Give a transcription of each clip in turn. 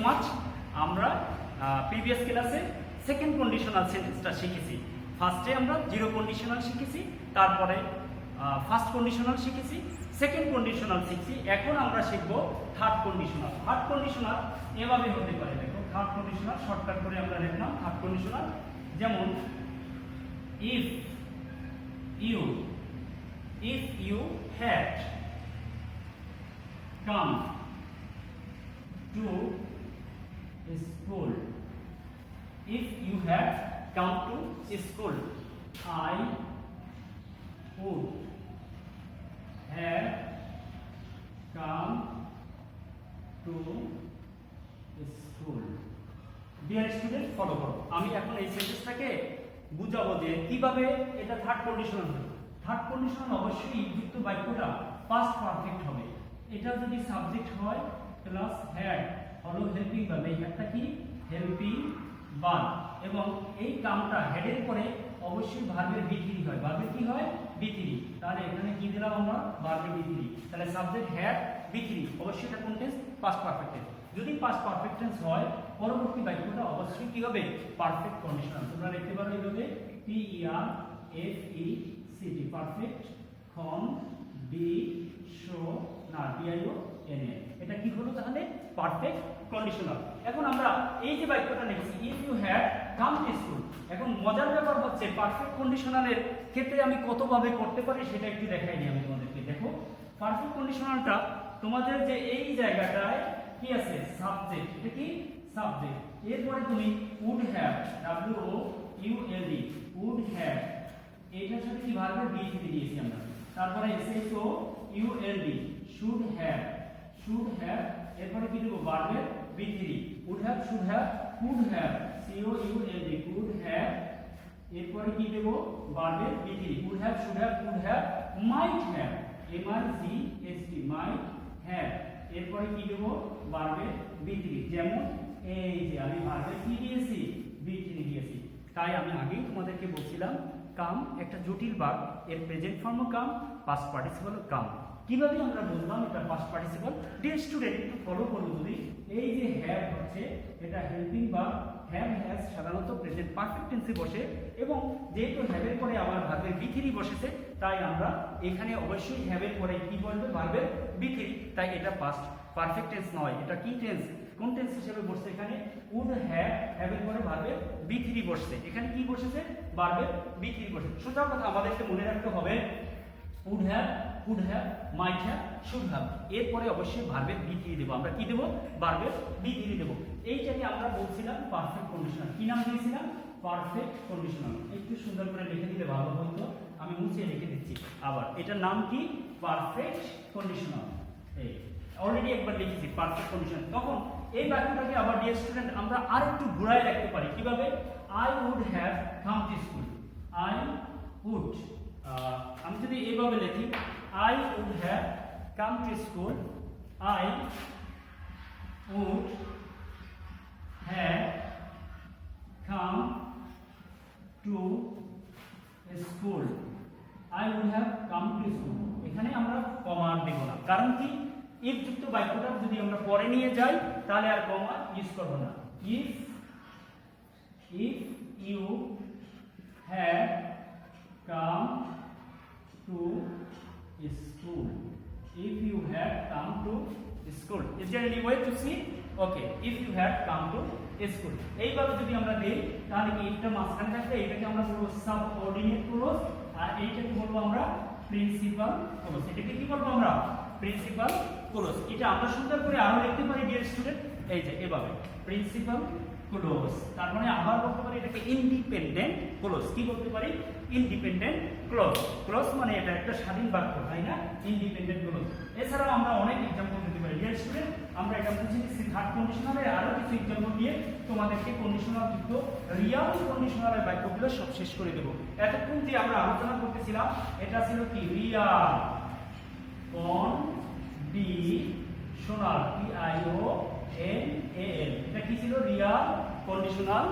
Much. আমরা previous ক্লাসে second conditional সেন্টেন্সটা শিখেছি। ফার্স্টে আমরা জিরো কন্ডিশনাল শিখেছি, তারপরে ফার্স্ট কন্ডিশনাল শিখেছি, সেকেন্ড কন্ডিশনাল শিখছি। এখন আমরা শিখব থার্ড কন্ডিশনাল। থার্ড কন্ডিশনাল এভাবে হতে পারে, দেখো থার্ড কন্ডিশনাল শর্টকাট করে আমরা লিখলাম থার্ড কন্ডিশনাল। যেমন if you had come to school, if you had come to school, I would have come to school. Dear student follow করো, আমি এখন এই সেন্টেন্সটাকে বুঝাবো যে কিভাবে এটা থার্ড কন্ডিশনাল হবে। থার্ড কন্ডিশনাল অবশ্যই যুক্ত বাক্যটা পাস্ট পারফেক্ট হবে। এটা যদি সাবজেক্ট হয় প্লাস হ্যাড হলো হেল্পিং ভার্ব, এই হ্যাডটা কি হেল্পিং ভার্ব, এবং এই কামটা হেডের পরে অবশ্যই ভার্বের বি3 হয়। ভার্বের কি হয় বি3, তাহলে এখানে কি দিলাম আমরা ভার্বের বি3, তাহলে সাবজেক্ট হ্যাড বি3, অবশ্যই এটা কোন টেন্স পাস্ট পারফেক্ট টেন্স। যদি পাস্ট পারফেক্ট টেন্স হয় পরবর্তী বাক্যটা অবশ্যই কি হবে পারফেক্ট কন্ডিশনাল। তোমরা লিখতে পারো এইভাবে PERFECT পারফেক্ট কন্ডিশনাল, এটা কি হলো তাহলে পারফেক্ট কন্ডিশনাল। এখন আমরা এই যে বাক্যটা লিখছি if you had come to school, এখন মজার ব্যাপার হচ্ছে পারফেক্ট কন্ডিশনালের ক্ষেত্রে আমি কতভাবে করতে পারি সেটা একটু দেখাই দিই আমি তোমাদেরকে। দেখো পারফেক্ট কন্ডিশনালটা তোমাদের যে এই জায়গাটায় কি আছে সাবজেক্ট, এটা কি সাবজেক্ট, এরপরে তুমি would have WOULD would have, এটার সাথে কি ভার্বের বি3 দিয়েছি আমরা, তারপরে SHOULD শুড হ্যাভ এরপরে কি দেব ভার্বের বি3, would have should have could have COULD could have, এরপরে কি দেব ভার্বের বি3, would have should have could have, might have MIGHT might have, এরপরে কি দেব ভার্বের বি3। যেমন এই যে আমি ভার্বের কি দিয়েছি বি3 দিয়েছি। তাই আমি আগেই তোমাদেরকে বলছিলাম কাম একটা জটিল ভার্ব, এর প্রেজেন্ট ফর্মও কাম, পাস্ট পার্টিসিপলও কাম। কিভাবে আমরা বুঝলাম এটা পাস্ট পার্টিসিপল? ডিয়ার স্টুডেন্ট একটু ফলো করো। যদি এই যে হ্যাভ হচ্ছে এটা হেল্পিং ভার্ব, হ্যাভ হ্যাজ সাধারণত প্রেজেন্ট পারফেক্ট টেন্সে বসে, এবং যেহেতু হ্যাভের পরে আবার ভার্বের বি3 বসেছে, তাই আমরা এখানে অবশ্যই হ্যাভের পরে কি বলবে ভার্বের বি3, তাই এটা পাস্ট পারফেক্ট টেন্স নয়, এটা কি টেন্স কোন টেন্স হিসেবে বসছে এখানে উড হ্যাভ, হ্যাভের পরে ভার্বের বি3 বসছে, এখানে কি বসেছে ভার্বের বি3 বসেছে। সোজা কথা আমাদেরকে মনে রাখতে হবে would have could have might have should have, এরপরে অবশ্যই ভার্বের বি3 দেব। আমরা কি দেব ভার্বের বি3 দেব। এইটাকে আমরা বলছিলাম পারফেক্ট কন্ডিশনাল। কি নাম দিয়েছিলাম পারফেক্ট কন্ডিশনাল। একটু সুন্দর করে লিখে দিলে ভালো হতো, আমি মুছে লিখে দিচ্ছি আবার। এটার নাম কি পারফেক্ট কন্ডিশনাল, এই অলরেডি একবার লিখেছি পারফেক্ট কন্ডিশন। তখন এই বাক্যটাকে আবার ডিয়ার স্টুডেন্ট আমরা আরেকটু ঘুরায় রাখতে পারি। কিভাবে? I would have come to school, I would, আমি যদি এইভাবে লিখি I would have come to school, I would have come to school, I would have come to school. এখানে আমরা কমা দেব না, কারণ কি ইফ যুক্ত বাক্যটা যদি আমরা পরে নিয়ে যাই তাহলে আর কমা ইউজ করব না। If you have come to school, if you had come to school, is there any way to see? Okay, if you had come to school, এইভাবে যদি আমরা দেই তাহলে কি এটা মাঝখানে থাকবে, এটাকে আমরা বলবো সাবঅর্ডিনেট ক্লজ, আর এইটাকে বলবো আমরা প্রিন্সিপাল ক্লজ। এটাকে কি বলবো আমরা প্রিন্সিপাল ক্লজ। এটা আমরা সুন্দর করে আরো লিখতে পারি ডিয়ার স্টুডেন্ট, এই যে এভাবে প্রিন্সিপাল ক্লজ। তার মানে আবার বলতে পারি এটাকে ইন্ডিপেন্ডেন্ট ক্লজ। কি বলতে পারি ইন্ডিপেন্ডেন্ট ক্লজ। ক্লজ মানে এটা একটা স্বাধীন বাক্য, তাই না, ইন্ডিপেন্ডেন্ট ক্লজ। এছাড়াও আমরা অনেক এক্সাম্পল দিতে পারি ডিয়ার স্টুডেন্ট। আমরা এটা বুঝে নিচ্ছি থার্ড কন্ডিশনালের আরো কিছু এক্সাম্পল দিয়ে তোমাদেরকে কন্ডিশনাল যুক্ত রিয়াল কন্ডিশনালের বাক্যগুলো সব শেষ করে দেব। এতক্ষণ যে আমরা আলোচনা করতেছিলাম এটা ছিল কি রিয়াল কন্ডিশনাল, PIONAL, এটা কি ছিল রিয়াল কন্ডিশনাল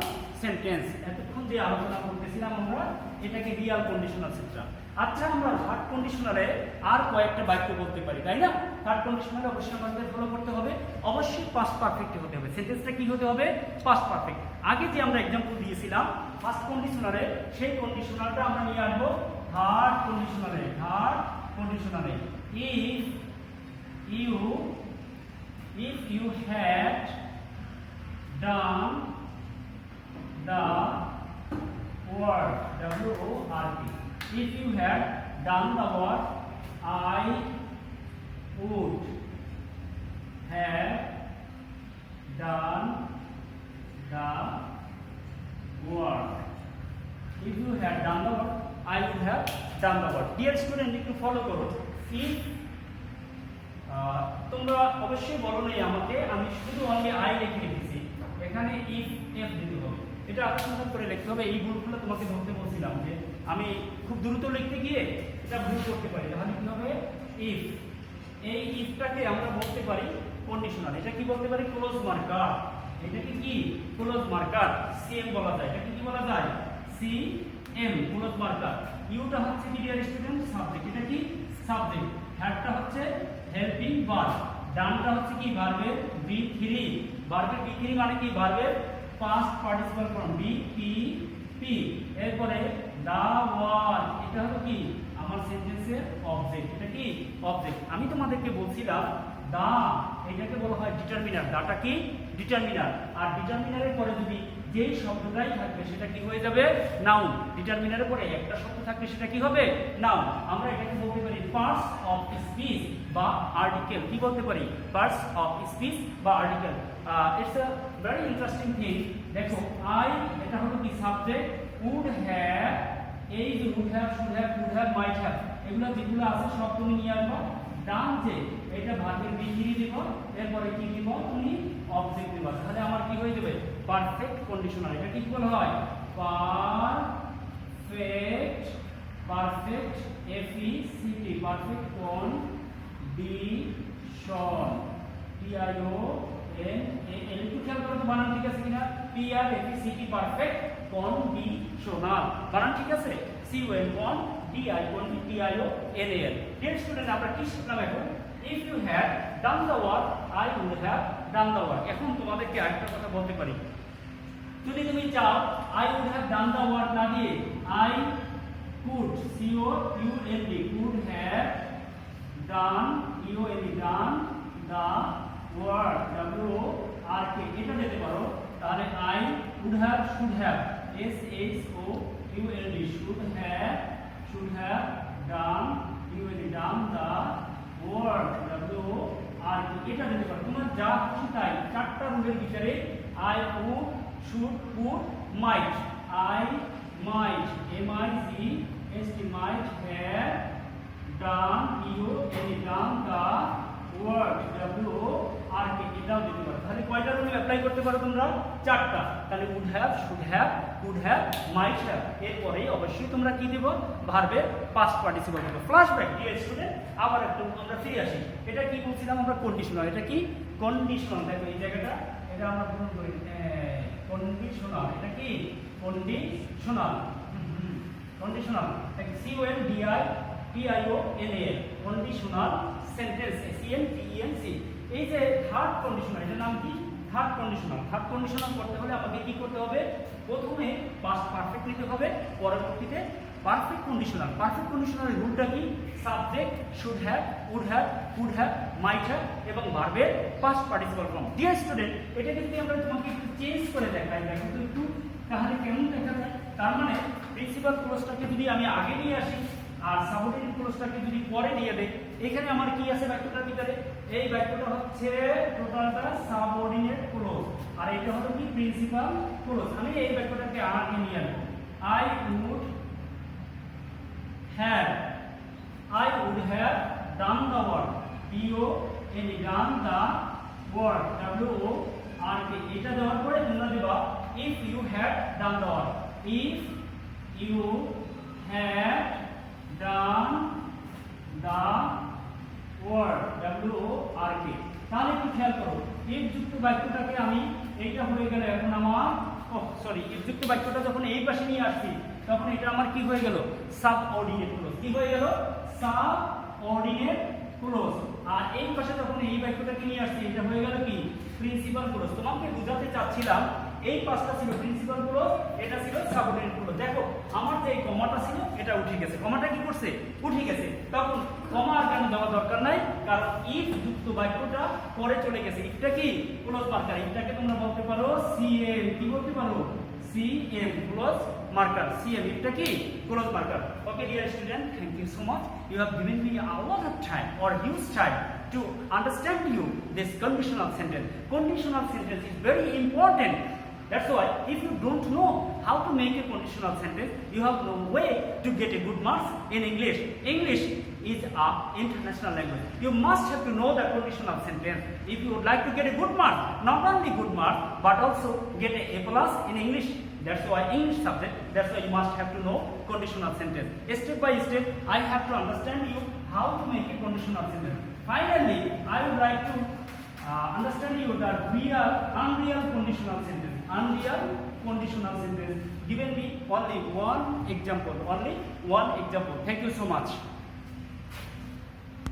সেন্টেন্স। এতক্ষণ যে আলোচনা করতেছিলাম আমরা এটাকে রিয়াল কন্ডিশনাল সেন্টেন্স। আচ্ছা, আমরা থার্ড কন্ডিশনালে আর কয়েকটা বাক্য বলতে পারি, তাই না? থার্ড কন্ডিশনালে অবশ্যই আমাদের ফলো করতে হবে, অবশ্যই পাস্ট পারফেক্ট হতে হবে। সেন্টেন্সটা কি হতে হবে? Past perfect. আগে যে আমরা एग्जांपल দিয়েছিলাম ফার্স্ট কন্ডিশনালে, সেই কন্ডিশনালটা আমরা নিয়ে আসবো থার্ড কন্ডিশনালে। থার্ড কন্ডিশনালে if you had done the work, W-O-R-K, if you had done the work, I would have done the work. If you had done the work, I would have done the work. Dear student, একটু follow করো। if তোমরা অবশ্যই বলো নাই আমাকে, আমি শুধু only I লিখে রেখেছি, এখানে ইফ এফ দিতে হবে। এটা আলোচনা করে লিখতে হবে। এই ভুলগুলো তোমাকে ধরতে বলছিলাম যে আমি খুব দ্রুত লিখতে গিয়ে এটা ভুল করতে পারি। তাহলে কি হবে? ইফ। এই ইফটাকে আমরা বলতে পারি কন্ডিশনাল। এটা কি বলতে পারি? Close marker. এটাকে কি? Close marker. সিএম বলা যায়। এটাকে কি বলা যায়? CM, close marker. ইউটা হচ্ছে কি ডিয়ার স্টুডেন্ট? সাবজেক্ট। এটা কি? সাবজেক্ট। হ্যাডটা হচ্ছে হেল্পিং ভার্ব। ডানটা হচ্ছে কি? ভার্বের বি3। ভার্বের বি3 মানে কি? ভার্বের পাস্ট পার্টিসিপাল ফর্ম বিপিপি। এরপরে দা ওয়ার, এটা হলো কি? আমার সেন্টেন্সের অবজেক্ট। এটা কি? অবজেক্ট। আমি তোমাদেরকে বলছিলাম দা, এটাকে বলা হয় ডিটারমিনার। দাটা কি? ডিটারমিনার। আর ডিটারমিনারের পরে যদি যেই শব্দটাই থাকবে সেটা কি হয়ে যাবে? নাউন। ডিটারমিনারের পরে একটা শব্দ থাকবে সেটা কি হবে? নাউন। আমরা এটাকে বলতে পারি পার্টস অফ স্পিচ বা আর্টিকেল। কি বলতে পারি? পার্টস অফ স্পিচ বা article. It's a very interesting thing. দেখো আই, এটা হলো কি? সাবজেক্ট। উড হ্যাভ, এই যে would have, should have, could have, might have, এগুলো যেগুলো আছে সব তুমি নিয়ে আসবা। ডান যে, এটা ভার্বের বি3 দিব, এরপরে কি দিব? তুমি অবজেক্ট দিবা। তাহলে আমার কি হয়ে যাবে? Perfect conditional. এটা কি বলা হয়? Perfect, perfect F E C T, perfect condition, TION L. একটু খেয়াল করো তো বানান ঠিক আছে কিনা? PRFECT, perfect conditional. বানান ঠিক আছে? CON DION TIONAL। Dear student, আমরা কি শিখলাম এখন? if you had done the work, I would have done the work। এখন তোমাদেরকে আরেকটা কথা বলতে পারি, যদি তুমি চাও I would have done the work না দিয়ে I could, COULD, could have done, EON, done the work, WORK, এটা দিতে পারো। তাহলে I would have, should have, SHOULD, should have done, EON, done the work, WORK, এটা দিতে পারো। তোমার যা খুশি তাই, চারটা রুলের ভিতরে I would, should, could, might, I might, MIGHT, might have done, EON, done the work, WORK, এটাও দিতে পারো। তাহলে কয়টা রুল অ্যাপ্লাই করতে পারো তোমরা? চারটা। তাহলে would have, should have, could have, might have। এরপরে অবশ্যই তোমরা কি দেব? ভার্বের পাস্ট পার্টিসিপল দেব। ফ্ল্যাশব্যাক ডিয়ার স্টুডেন্ট, আবার একটু আমরা ফিরে আসি। এটা কি বলছিলাম আমরা? কন্ডিশনাল। এটা কি? কন্ডিশনাল। দেখো এই জায়গাটা, এটা আমরা পূরণ করি। কন্ডিশনাল। এটা কি? Conditional. Conditional. CONDITIONAL, conditional sentence, CNTENC। এই যে থার্ড কন্ডিশনাল, এটার নাম কি? Third conditional. থার্ড কন্ডিশনাল করতে হলে আমাকে কি করতে হবে? প্রথমে পাস্ট পারফেক্ট নিতে হবে, পরবর্তীতে পারফেক্ট কন্ডিশনাল। পারফেক্ট কন্ডিশনাল রুলটা কি? Subject, should have, would have, could have, might have এবং ভার্বের past participle form. Dear student, এটা যদি আমরা তোমাকে একটু চেঞ্জ করে দেখাই, দেখো তো একটু, তাহলে কেমন দেখা যায়? তার মানে প্রিন্সিপাল ক্লোজটাকে যদি আমি আগে নিয়ে আসি আর সাবঅর্ডিনেট ক্লোজটাকে যদি পরে নিয়ে দেই, এখানে আমার কি আছে বাক্যটার ভিতরে? এই বাক্যটা হচ্ছে টোটালটা সাবঅর্ডিনেট ক্লোজ, আর এটা হলো কি? Principal clause. আমি এই বাক্যটাকে আগে নিয়ে আসবো। I would have done the work, DON, done the work, WORK। এটা দেওয়ার পরে তোমরা দেবা if you had done the work, if you had done the work, WORK। তাহলে একটু খেয়াল করো, if যুক্ত বাক্যটাকে আমি এইটা হয়ে গেল এখন আমার, if যুক্ত বাক্যটা যখন এই পাশে নিয়ে আসছি, তখন এটা আমার কি হয়ে গেল সাবঅর্ডিনেট ক্লজ কি হয়ে গেল সাবঅর্ডিনেট ক্লজ আর এই পাশে যখন এই বাক্যটাকে নিয়ে আসছি এটা হয়ে গেল কি প্রিন্সিপাল ক্লজ তোমাকে বোঝাতে চাচ্ছিলাম এই পাঁচটা ছিল প্রিন্সিপাল ক্লজ এটা ছিল সাবঅর্ডিনেট ক্লজ দেখো আমার যে এই কমাটা ছিল এটা উঠে গেছে কমাটা কি করছে উঠে গেছে তখন কমা আর কেন দেওয়া দরকার নাই কারণ ইফ যুক্ত বাক্যটা পরে চলে গেছে এটা কি ক্লোজ মার্কার এটাকে তোমরা বলতে পারো সিএম কি বলতে পারো সিএম ক্লোজ marker CM এটা কি close marker okay dear student thank you so much you have given me a lot of time or huge time to understand you this conditional sentence is very important that's why if you don't know how to make a conditional sentence you have no way to get a good marks in English is a international language you must have to know the conditional sentence if you would like to get a good mark not only good mark but also get a plus in English. That's why English subject, that's why you must have to know conditional sentence. Step by step, I have to understand you how to make a conditional sentence. Finally, I would like to understand you the real, unreal conditional sentence. Unreal conditional sentence. Given me only one example. Thank you so much.